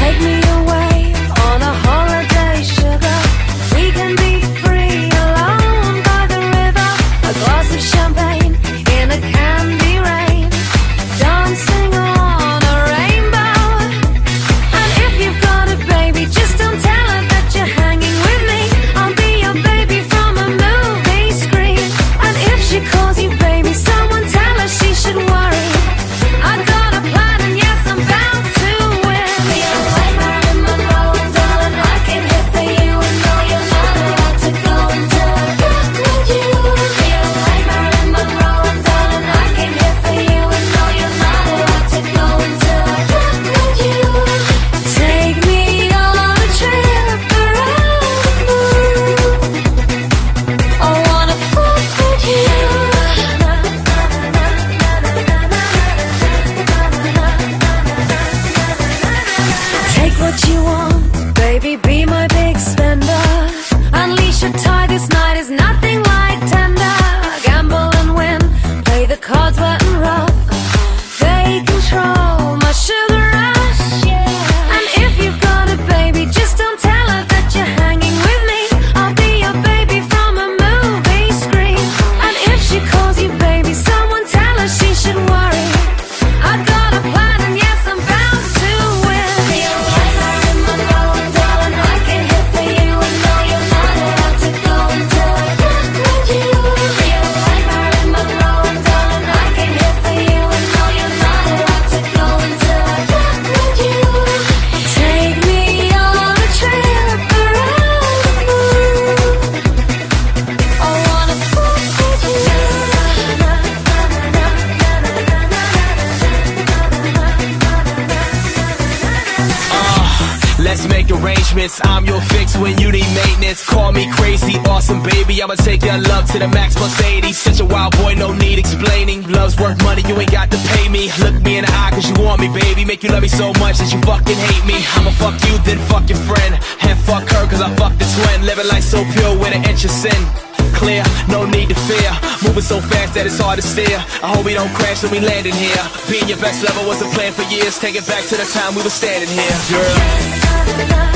Take me away on a holiday, sugar. We can be free alone by the river. A glass of champagne in a candy rain, dancing on a rainbow. And if you've got a baby, just don't tell her that you're hanging with me. I'll be your baby from a movie screen. And if she calls you baby, someone tell her she should worry. I got a plan and yes, I'm bound to win. Feel like Marilyn Monroe and darling, I can hit for you. And no, you're not allowed to go until I fuck with you. Feel like Marilyn Monroe and darling, I can hit for you. And no, you're not allowed to go until I fuck with you. Take me on a trip around the moon. I wanna fuck with you. Take what you want, baby, be my big spender. Unleash your tie, this night is nothing like tender. Gamble and win, play the cards wet and rough. They control my sugar rush. And if you've got a baby, just don't tell her that you're hanging with me. I'll be your baby from a movie screen. And if she calls you baby, someone tell her she should worry. I got a plan and yes, I'm bound to win. Feel like Marilyn Monroe and darling, I can hit for you. And no, you're not allowed to go until I fuck with you. Feel like Marilyn Monroe and darling, I can hit for you. And no, you're not allowed to go until I fuck with you. Take me on a trip around the moon. I wanna fuck with you. Let's make arrangements, I'm your fix when you need maintenance. Call me crazy, awesome baby, I'ma take your love to the max plus 80. Such a wild boy, no need explaining. Love's worth money, you ain't got to pay me. Look me in the eye cause you want me, baby. Make you love me so much that you fucking hate me. I'ma fuck you, then fuck your friend. And fuck her cause I fucked the twin. Living life so pure with an inch of sin. Clear, no need to fear. Moving so fast that it's hard to steer. I hope we don't crash when we landing here. Being your best lover was a plan for years. Take it back to the time we were standing here, girl.